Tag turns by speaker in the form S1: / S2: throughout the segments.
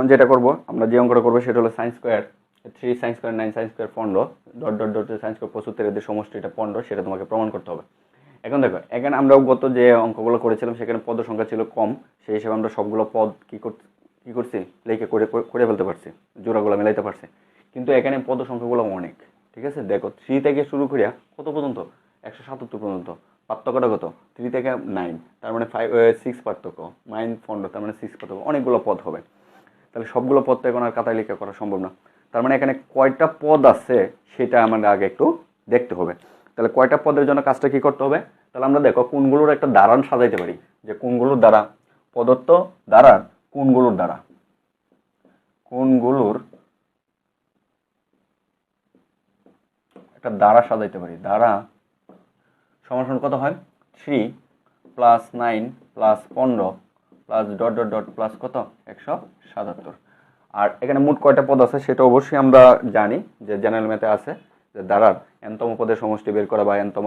S1: এখন যেটা করব আমরা যে অঙ্কটা করবো সেটা হলো sine square 3 sine square 9 sine square 15 dot dot dot sine square 75 এর সমষ্টিটা 15 সেটা তোমাকে প্রমাণ করতে হবে। এখন দেখো এখানে আমরা গত যে অঙ্কগুলো করেছিলাম সেখানে পদ সংখ্যা ছিল কম, সেই হিসেবে আমরা সবগুলো পদ কী করছি লিখে করে ফেলতে পারছি, জোড়াগুলো মিলাইতে পারছি। কিন্তু এখানে পদ সংখ্যাগুলো অনেক, ঠিক আছে। দেখো 3 থেকে শুরু করিয়া কত পর্যন্ত 177 পর্যন্ত, পার্থক্যটা কত 3 থেকে 9, তার মানে 6 পার্থক্য, 9 15 তার মানে 6 পার্থক্য, অনেকগুলো পদ হবে। তাহলে সবগুলো পদ তো এখন আর খাতায় লেখা করা সম্ভব না। তার মানে এখানে কয়টা পদ আছে সেটা আমাদের আগে একটু দেখতে হবে। তাহলে কয়টা পদের জন্য কাজটা কি করতে হবে, তাহলে আমরা দেখো কোনগুলোর একটা দাঁড়ান সাজাইতে পারি, যে কোনগুলোর দ্বারা প্রদত্ত দ্বারা কোনগুলোর একটা দ্বারা সাজাইতে পারি। দ্বারা সমান কত হয় 3 plus 9 plus 15 plus dot dot dot plus কত 177। আর এখানে মোট কয়টা পদ আছে সেটা অবশ্যই আমরা জানি, যে জেনারেল ম্যাথে আছে যে দ্বারার এনতম পদের সমষ্টি বের করা বা এনতম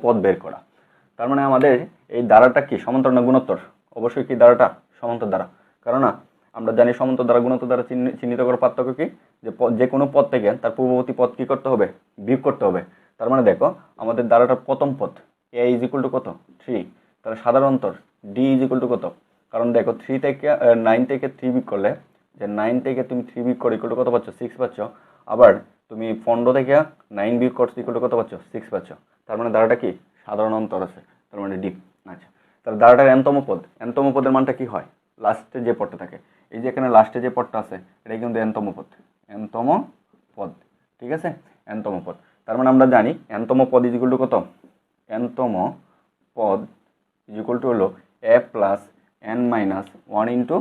S1: পদ বের করা। তার মানে আমাদের এই দ্বারাটা কি সমান্তর না গুণোত্তর? অবশ্যই কি দ্বারাটা সমান্তর দ্বারা, কারণ আমরা জানি সমান্তর দ্বারা গুণোত্তর দ্বারা চিহ্নিত করার পার্থক্য কি, যে কোনো পদ থেকে তার পূর্ববর্তী পদ কি করতে হবে, বিয়োগ করতে হবে। তার মানে দেখো আমাদের দ্বারাটা প্রথম পদ a ইজ ইকুয়াল টু কত 3, তাহলে সাধারণ অন্তর d ইজ ইকুয়াল টু কত, কারণ দেখো 3 থেকে 9 থেকে 3 বিয়োগ করলে, যে 9 থেকে তুমি 3 বিয়োগ করে ইকুয়াল টু কত পাচ্ছ 6 পাচ্ছ, আবার তুমি 15 থেকে 9 বিয়োগ করছো ইকুয়াল টু কত পাচ্ছ 6 পাচ্ছ। তার মানে দ্বারাটা কি সাধারণ অন্তর আছে, তার মানে d। আচ্ছা, তাহলে দ্বারাটার এনতম পদের মানটা কি হয়, লাস্টে যে পদটা থাকে, এই যে এখানে লাস্টে যে পদটা আছে এটাই কিন্তু এনতম পদ, ঠিক আছে, এনতম পদ। তার মানে আমরা জানি এনতম পদ ইজ ইকুয়াল টু কত, এনতম পদ ইজ ইকুয়াল টু হলো a plus n minus 1 into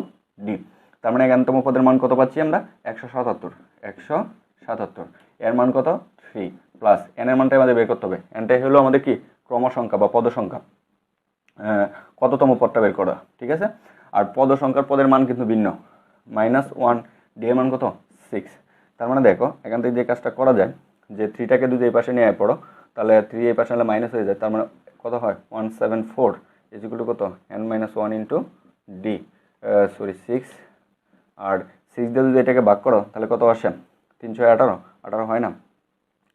S1: D. তার মানে এনতম পদের মান কত পাচ্ছি আমরা 177, এর মান কত 3 প্লাস n এর মানটা আমাদের বের করতে হবে, nটাই হলো আমাদের কি ক্রম সংখ্যা বা পদ সংখ্যা, কততম পদটা বের করা, ঠিক আছে। আর পদ সংখ্যার পদের মান কিন্তু ভিন্ন, -1, ডি এর মান কত 6। তার মানে দেখো এখান থেকে যে কাজটা করা যায়, যে 3টাকে যদি এই পাশে নিয়ে পড়ো তাহলে 3 এই পাশে নিলে মাইনাস হয়ে যায়, তার মানে কত হয় 174 ইজ ইকুয়াল টু কত n-1 ইন্টু ডি, 6। আর 6 দিয়ে যদি এটাকে ভাগ করো তাহলে কত আসে 318 হয় না,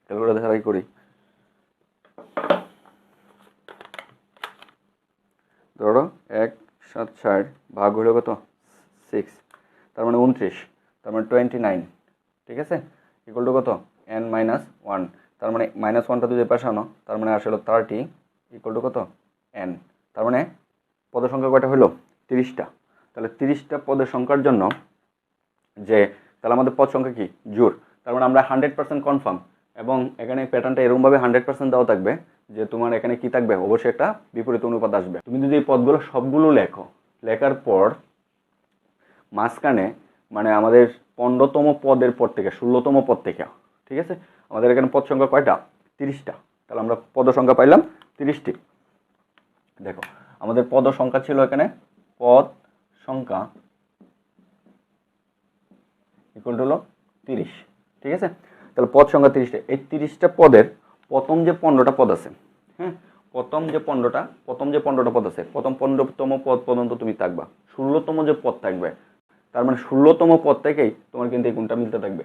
S1: ক্যালকুলেটর দ্বারাই করি। ধরো 1/7 ভাগ হলো কত 6, তার মানে 29, তার মানে 29, ঠিক আছে, ইকুয়াল টু কত n-1, তার মানে -1টা যদি পাশে আনো তার মানে আসলে 30 ইকুয়াল টু কত n। তার মানে পদের সংখ্যা কয়টা হলো 30টা। তাহলে 30টা পদের সংখ্যার জন্য তাহলে আমাদের পদ সংখ্যা কি জোড়, তার মানে আমরা 100% কনফার্ম। এবং এখানে প্যাটার্নটা এরকমভাবে 100% দেওয়া থাকবে যে তোমার এখানে কি থাকবে, অবশ্যই একটা বিপরীত অনুপাত আসবে। তুমি যদি এই পদগুলো সবগুলো লেখার পর মাঝখানে মানে আমাদের 15তম পদের পর থেকে 16তম পদ থেকে, ঠিক আছে, আমাদের এখানে পদ সংখ্যা কয়টা 30টা, তাহলে আমরা পদ সংখ্যা পাইলাম 30টি। দেখো আমাদের পদ সংখ্যা ছিল এখানে পদ সংখ্যা ইকুয়াল টু হলো 30, ঠিক আছে। তাহলে পদ সংখ্যা 30টা, এই 30টা পদের প্রথম যে 15টা পদ আছে, হ্যাঁ, প্রথম যে 15টা পদ আছে, প্রথম 15তম পদ পর্যন্ত তুমি থাকবা, 16তম যে পদ থাকবে তার মানে 16তম পদ থেকেই তোমার কিন্তু এই গুণটা মিলতে থাকবে,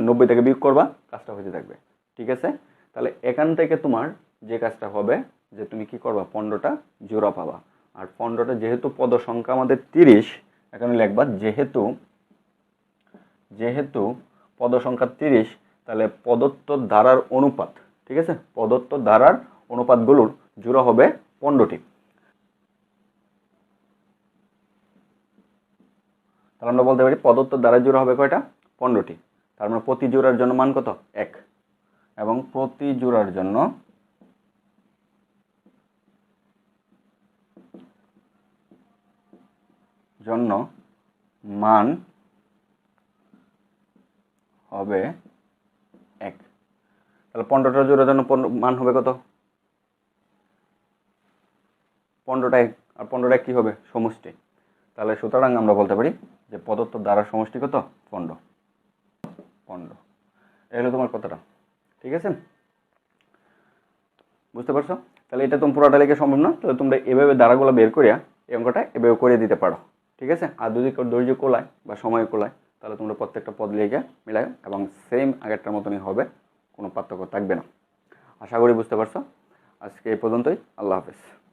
S1: 90 থেকে বিয়োগ করবা কাজটা হতে থাকবে, ঠিক আছে। তাহলে এখান থেকে তোমার যে কাজটা হবে যে তুমি কি করবা 15টা জোড়া পাবা। আর 15টা যেহেতু পদ সংখ্যা আমাদের 30, এখানে লিখবা যেহেতু পদ সংখ্যা 30, তাহলে প্রদত্ত ধারার অনুপাত, ঠিক আছে, প্রদত্ত ধারার অনুপাতগুলোর জোড়া হবে 15টি। তাহলে আমরা বলতে পারি প্রদত্ত ধারার জোড়া হবে কয়টা 15টি। তার মানে প্রতি জোড়ার জন্য মান কত 1, এবং প্রতি জোড়ার জন্য মান হবে 1। তাহলে 15টা জোড়ার জন্য মান হবে কত 15টা 1, আর 15টা কি হবে সমষ্টি। তাহলে সুতরাং আমরা বলতে পারি যে প্রদত্ত ধারার সমষ্টি কত 15। এই হলো তোমার কথাটা, ঠিক আছে, বুঝতে পারছো। তাহলে এটা তুমি পুরোটা লিখে সম্ভব না, তাহলে তোমরা এভাবে ধারাগুলো বের করিয়া এই অঙ্কটা এভাবে করে দিতে পারো। ঠিক আছে। আর যদি কেউ ধৈর্য কোলায় বা সময় কোলায় তাহলে তোমরা প্রত্যেকটা পদ লিখে মিলায় এবং সেম আগেরটার মতনই হবে, কোনো পার্থক্য থাকবে না। আশা করি বুঝতে পারছো। আজকে এই পর্যন্তই। আল্লাহ হাফেজ।